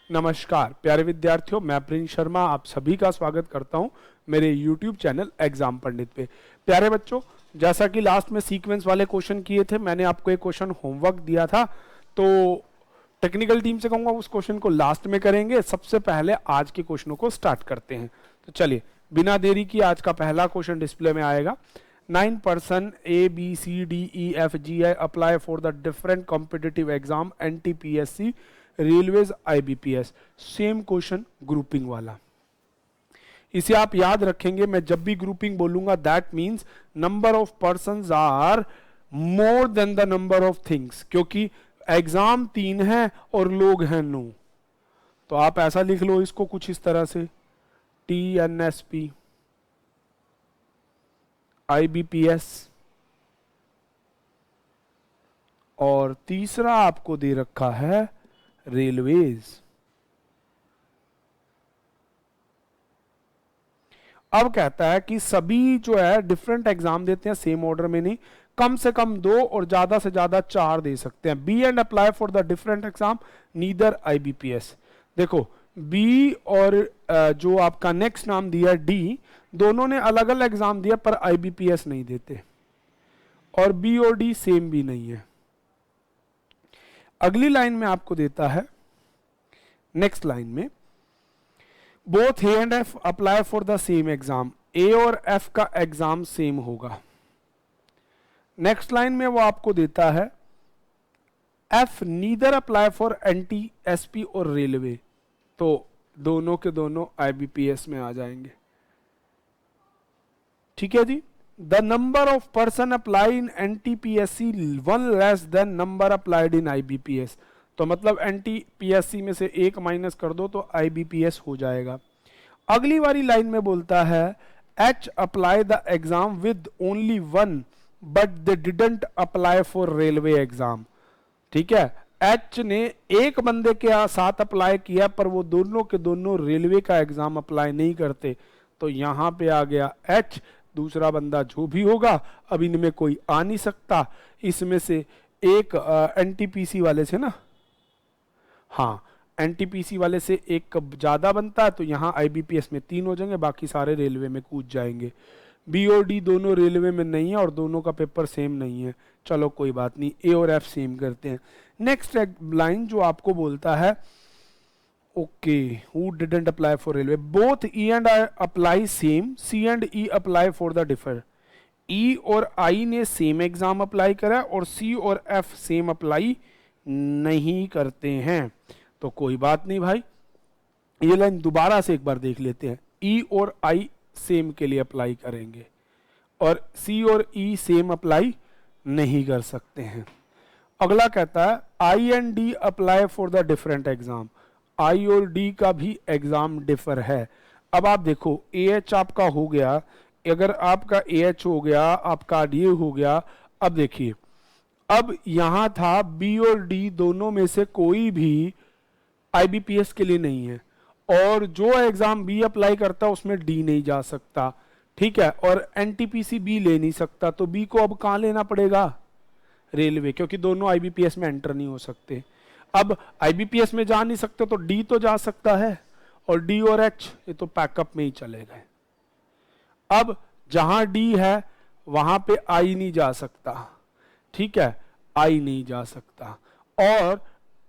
नमस्कार प्यारे विद्यार्थियों, मैं प्रिंस शर्मा आप सभी का स्वागत करता हूं मेरे YouTube चैनल एग्जाम पंडित पे। प्यारे बच्चों, जैसा कि लास्ट में सीक्वेंस वाले क्वेश्चन किए थे, मैंने आपको एक क्वेश्चन होमवर्क दिया था, तो टेक्निकल टीम से कहूंगा उस क्वेश्चन को लास्ट में करेंगे। सबसे पहले आज के क्वेश्चनों को स्टार्ट करते हैं। तो चलिए बिना देरी की आज का पहला क्वेश्चन डिस्प्ले में आएगा। 9 person A, B, C, D, E, F, G, I apply for the different competitive exam NTPSC, railways, IBPS। Same question grouping वाला। इसे आप याद रखेंगे, मैं जब भी ग्रुपिंग बोलूंगा that means number of persons are more than the number of things, क्योंकि एग्जाम 3 है और लोग हैं 9। तो आप ऐसा लिख लो इसको कुछ इस तरह से, TNSP, IBPS, और तीसरा आपको दे रखा है रेलवेज। अब कहता है कि सभी जो है डिफरेंट एग्जाम देते हैं, सेम ऑर्डर में नहीं, कम से कम 2 और ज्यादा से ज्यादा 4 दे सकते हैं। B and apply for the different exam neither IBPS। देखो बी और जो आपका नेक्स्ट नाम दिया डी, दोनों ने अलग अलग एग्जाम दिया पर IBPS नहीं देते, और बी और डी सेम भी नहीं है। अगली लाइन में आपको देता है, नेक्स्ट लाइन में, both A and F apply for the same exam. A और एफ का एग्जाम सेम होगा। नेक्स्ट लाइन में वो आपको देता है F neither apply for NTSP और रेलवे, तो दोनों के दोनों IBPS में आ जाएंगे। ठीक है जी। The number of person apply in NTPSC 1 less than number applied in IBPS। तो मतलब NTPSC में से 1 माइनस कर दो तो IBPS हो जाएगा। अगली वाली लाइन में बोलता है H apply the exam with only 1 but they didn't apply for railway exam. ठीक है, H ने एक बंदे के साथ अप्लाई किया पर वो दोनों के दोनों रेलवे का एग्जाम अप्लाई नहीं करते, तो यहां पे आ गया H। दूसरा बंदा जो भी होगा, अब इनमें कोई आ नहीं सकता, इसमें से एक NTPC वाले से ना, हाँ NTPC वाले से एक ज्यादा बनता है, तो यहाँ IBPS में 3 हो जाएंगे, बाकी सारे रेलवे में कूद जाएंगे। बी और डी दोनों रेलवे में नहीं है और दोनों का पेपर सेम नहीं है। चलो कोई बात नहीं, ए और एफ सेम करते हैं। नेक्स्ट लाइन जो आपको बोलता है, okay, who didn't apply for railway, both E and I apply same, C and E apply for the differ. E और आई ने सेम एग्जाम अप्लाई करा और सी और एफ सेम अप्लाई नहीं करते हैं, तो कोई बात नहीं भाई। ये लाइन दोबारा से एक बार देख लेते हैं। ई और आई सेम के लिए अप्लाई करेंगे और सी और ई सेम अप्लाई नहीं कर सकते हैं। अगला कहता है I and D apply for the different exam. I और डी का भी एग्जाम डिफर है। अब आप देखो AH आपका हो गया, अगर आपका AH हो गया, आपका DA हो गया। अब देखिए, अब यहां था बी और डी दोनों में से कोई भी IBPS के लिए नहीं है, और जो एग्जाम बी अप्लाई करता है उसमें डी नहीं जा सकता। ठीक है, और NTPC बी ले नहीं सकता, तो बी को अब कहां लेना पड़ेगा, रेलवे, क्योंकि दोनों IBPS में एंटर नहीं हो सकते। अब IBPS में जा नहीं सकते तो डी तो जा सकता है, और डी और H ये तो पैकअप में ही चले गए। अब जहां डी है वहां पे आई नहीं जा सकता। ठीक है, आई नहीं जा सकता, और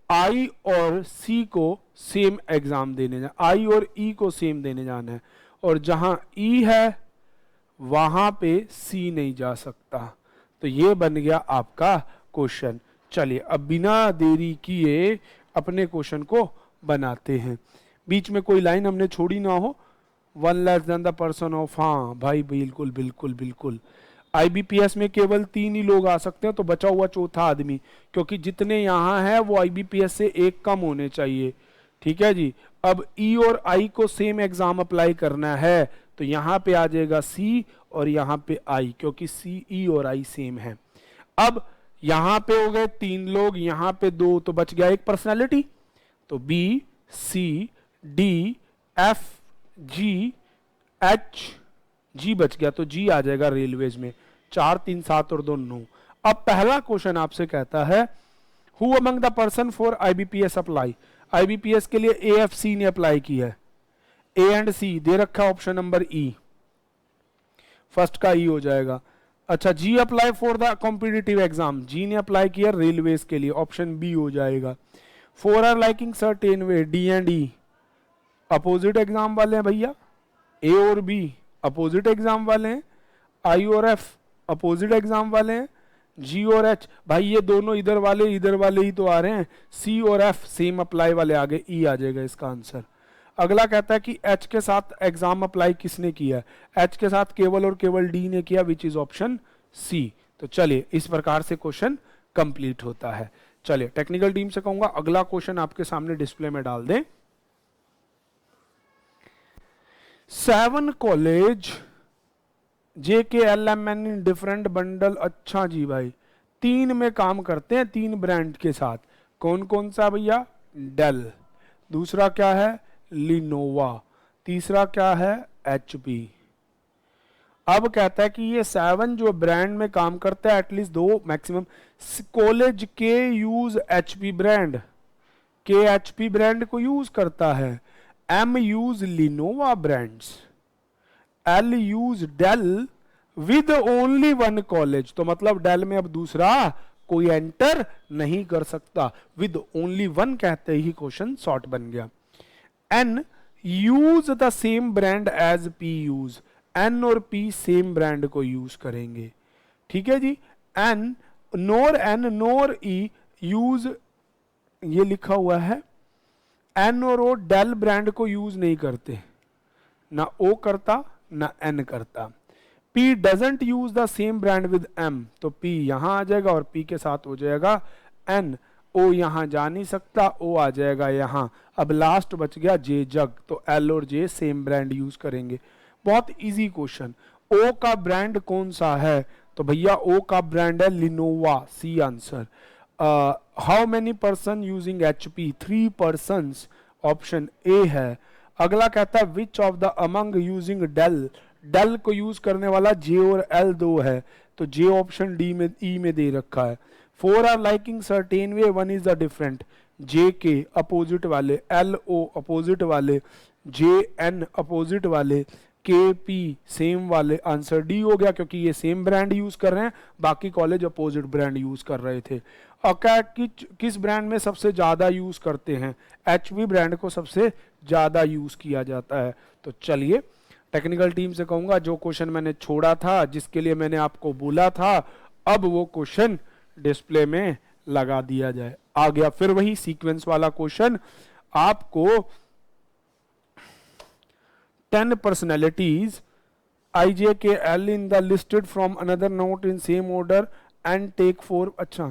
आई और सी को सेम एग्जाम देने जाना, आई और ई को सेम देने जाना है, और जहां ई है वहां पे सी नहीं जा सकता। तो ये बन गया आपका क्वेश्चन। चलिए अब बिना देरी किए अपने क्वेश्चन को बनाते हैं। बीच में कोई लाइन हमने छोड़ी ना हो। 1 less then the person of, हाँ भाई बिल्कुल बिल्कुल बिल्कुल। IBPS में केवल 3 ही लोग आ सकते हैं, तो बचा हुआ चौथा आदमी, क्योंकि जितने यहाँ हैं वो IBPS से 1 कम होने चाहिए। ठीक है जी। अब E और I को सेम एग्जाम अप्लाई करना है, तो यहाँ पे आ जाएगा C और यहाँ पे I, क्योंकि C, E और I सेम है। अब यहाँ पे हो गए 3 लोग, यहाँ पे 2, तो बच गया एक पर्सनैलिटी, तो B, C, D, F, G, H, G बच गया, तो G आ जाएगा रेलवेज में। 4, 3, 7 और 2, 9। अब पहला क्वेश्चन आपसे कहता है who among the person for IBPS apply. IBPS के लिए एएफसी ने अप्लाई किया है, ए एंड सी दे रखा है ऑप्शन नंबर ई, फर्स्ट का ई हो जाएगा। अच्छा, G apply for the competitive exam, G ने अप्लाई किया रेलवेज के लिए, ऑप्शन बी हो जाएगा। Four are liking certain way, D and E opposite exam वाले हैं भैया, ए और बी अपोजिट एग्जाम वाले हैं, आई और एफ अपोजिट एग्जाम वाले हैं, जी और एच भाई ये दोनों इधर वाले ही तो आ रहे हैं, सी और एफ सेम अप्लाई वाले आगे, ई आ जाएगा इसका आंसर। अगला कहता है कि एच के साथ एग्जाम अप्लाई किसने किया है, एच के साथ केवल और केवल डी ने किया, विच इज ऑप्शन सी। तो चलिए इस प्रकार से क्वेश्चन कंप्लीट होता है। चलिए टेक्निकल टीम से कहूंगा अगला क्वेश्चन आपके सामने डिस्प्ले में डाल दें। 7 college JKLMN in different bundle, अच्छा जी भाई 3 में काम करते हैं, 3 ब्रांड के साथ, कौन कौन सा भैया, डेल, दूसरा क्या है लिनोवा, तीसरा क्या है HP। अब कहता है कि ये 7 जो ब्रांड में काम करता है एटलीस्ट 2 मैक्सिमम, कॉलेज के यूज HP ब्रांड, के HP ब्रांड को यूज करता है, M use Lenovo brands, L use Dell with only 1 college, तो मतलब डेल में अब दूसरा कोई एंटर नहीं कर सकता, विद ओनली 1 कहते ही क्वेश्चन शॉर्ट बन गया। N use the same brand as P use, N और P सेम ब्रांड को यूज करेंगे, ठीक है जी। N नोर E यूज, ये लिखा हुआ है, N और O डेल ब्रांड को यूज नहीं करते, ना O करता ना N करता। P doesn't use the same brand with M, तो P यहां आ जाएगा और P के साथ हो जाएगा N, O यहां जा नहीं सकता, O आ जाएगा यहां। अब लास्ट बच गया J जग, तो L और J सेम ब्रांड यूज करेंगे। बहुत इजी क्वेश्चन। O का ब्रांड कौन सा है, तो भैया O का ब्रांड है Lenovo, C answer. How many person using HP, 3 persons, option A है। अगला कहता है which of the among using Dell, Dell को यूज करने वाला J और L 2 है, तो J ऑप्शन डी में ई में दे रखा है। 4 are liking certain way, 1 is the different, J के अपोजिट वाले, L O अपोजिट वाले, J N अपोजिट वाले, K P सेम वाले, आंसर डी हो गया क्योंकि ये सेम ब्रांड यूज कर रहे हैं, बाकी कॉलेज अपोजिट ब्रांड यूज कर रहे थे। और क्या किस ब्रांड में सबसे ज्यादा यूज करते हैं, HP ब्रांड को सबसे ज्यादा यूज किया जाता है। तो चलिए टेक्निकल टीम से कहूंगा जो क्वेश्चन मैंने छोड़ा था, जिसके लिए मैंने आपको बोला था, अब वो क्वेश्चन डिस्प्ले में लगा दिया जाए। आ गया फिर वही सीक्वेंस वाला क्वेश्चन, आपको 10 personalities IJKL in the listed from another note in same order and take 4, अच्छा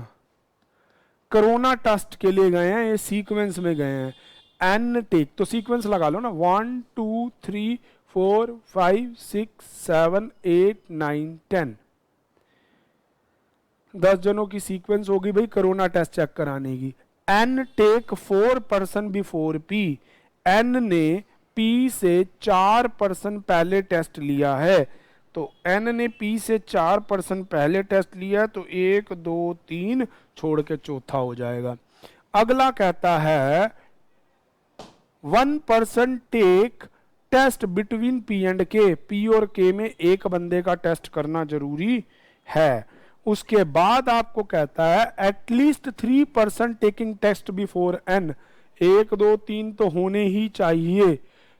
कोरोना टेस्ट के लिए गए हैं, ये सीक्वेंस में गए हैं, एन टेक, तो सीक्वेंस लगा लो ना, 1 2 3 4 5 6 7 8 9 10, 10 जनों की सीक्वेंस होगी भाई कोरोना टेस्ट चेक कराने की। N take 4 person before P, N ने P से 4 पर्सन पहले टेस्ट लिया है, तो N ने P से 4 पर्सन पहले टेस्ट लिया है, तो 1 2 3 छोड़ के चौथा हो जाएगा। अगला कहता है 1 person take test between P and K, P और K में एक बंदे का टेस्ट करना जरूरी है। उसके बाद आपको कहता है at least 3 person taking test before N, 1 2 3 तो होने ही चाहिए,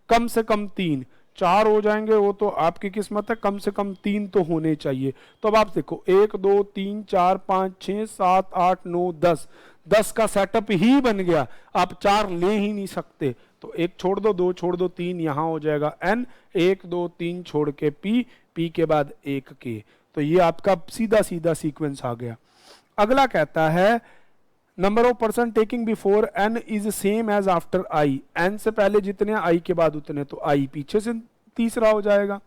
कम से कम 3, 4 हो जाएंगे वो तो आपकी किस्मत है, कम से कम 3 तो होने चाहिए। तो अब आप देखो 1 2 3 4 5 6 7 8 9 10, 10 का सेटअप ही बन गया, आप 4 ले ही नहीं सकते, तो 1 छोड़ दो, 2 छोड़ दो, 3 यहां हो जाएगा N, 1 2 3 छोड़ के P के बाद 1 K, तो ये आपका सीधा सीधा सीक्वेंस आ गया। अगला कहता है number of person taking before N is same as after I, N से पहले जितने I के बाद उतने, तो I पीछे से तीसरा हो जाएगा।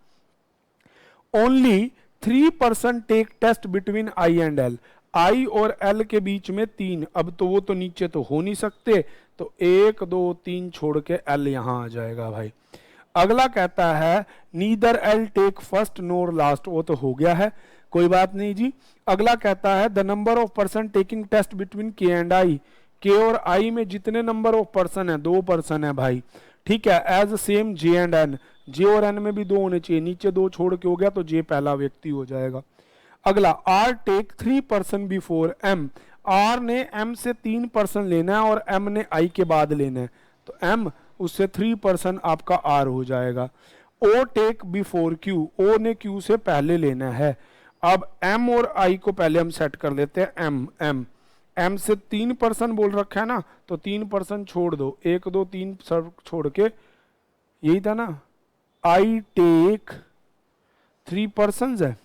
Only 3 person take test between I and L, I और L के बीच में 3, अब तो वो तो नीचे तो हो नहीं सकते, तो 1 2 3 छोड़ के L यहां आ जाएगा भाई। अगला कहता है नीदर L टेक फर्स्ट नोर लास्ट, वो तो हो गया है, कोई बात नहीं जी। अगला कहता है the number of person taking test between K and I, K और आई में जितने नंबर ऑफ पर्सन है, 2 पर्सन है भाई, ठीक है। As same J and N, J और एन में भी 2 होने चाहिए, नीचे 2 छोड़ के हो गया तो जे पहला व्यक्ति हो जाएगा। अगला, R take 3 person before M, R ने एम से 3 पर्सन लेना है और एम ने आई के बाद लेना है, तो एम उससे 3 पर्सन आपका आर हो जाएगा। ओ टेक बिफोर क्यू, ओ ने क्यू से पहले लेना है। अब एम और आई को पहले हम सेट कर लेते हैं, एम से 3 पर्सन बोल रखा है ना, तो 3 पर्सन छोड़ दो, 1 2 3 सब छोड़ के, यही था ना, आई टेक 3 पर्सन है,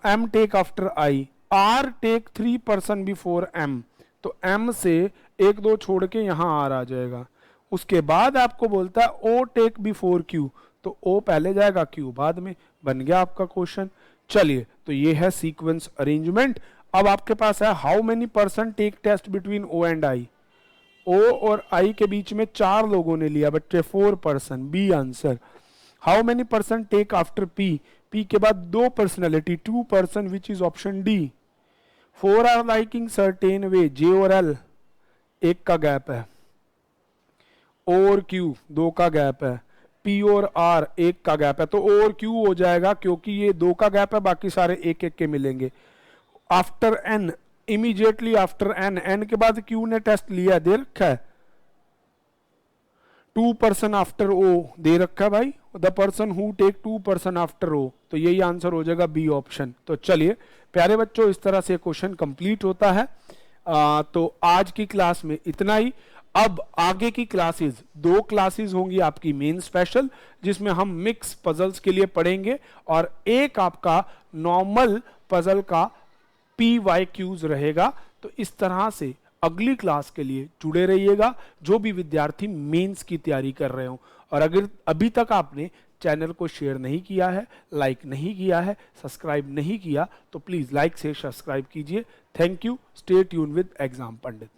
M take after I, R take 3 person before M, तो एम से 1 2 छोड़ के यहां आर आ जाएगा। उसके बाद आपको बोलता है ओ टेक बिफोर क्यू, तो ओ पहले जाएगा, क्यू बाद में। बन गया आपका क्वेश्चन। चलिए, तो ये है सीक्वेंस अरेंजमेंट। अब आपके पास है how many person take test between O and I, O और आई के बीच में 4 लोगों ने लिया बच्चे, 4 person, B answer. How many person take after P, P के बाद 2 personality, 2 person, which is option D. 4 are liking certain way, J और एल 1 का गैप है, ओ और क्यू 2 का गैप है, पी और आर 1 का गैप है, तो ओ और क्यू हो जाएगा क्योंकि ये 2 का गैप है, बाकी सारे 1 1 के मिलेंगे। After N, immediately after N, N के बाद क्यू ने टेस्ट लिया, दे रखा है 2 पर्सन आफ्टर ओ, दे रखा है भाई, the person who take 2 person after O, तो यही आंसर हो जाएगा बी ऑप्शन। तो चलिए प्यारे बच्चों, इस तरह से क्वेश्चन कंप्लीट होता है। तो आज की क्लास में इतना ही। अब आगे की क्लासेस, 2 क्लासेस होंगी आपकी मेन स्पेशल, जिसमें हम मिक्स पजल्स के लिए पढ़ेंगे, और एक आपका नॉर्मल पजल का PYQs रहेगा। तो इस तरह से अगली क्लास के लिए जुड़े रहिएगा, जो भी विद्यार्थी मेंस की तैयारी कर रहे हो। और अगर अभी तक आपने चैनल को शेयर नहीं किया है, लाइक नहीं किया है, सब्सक्राइब नहीं किया, तो प्लीज़ लाइक से सब्सक्राइब कीजिए। Thank you. Stay tune with exam Pandit.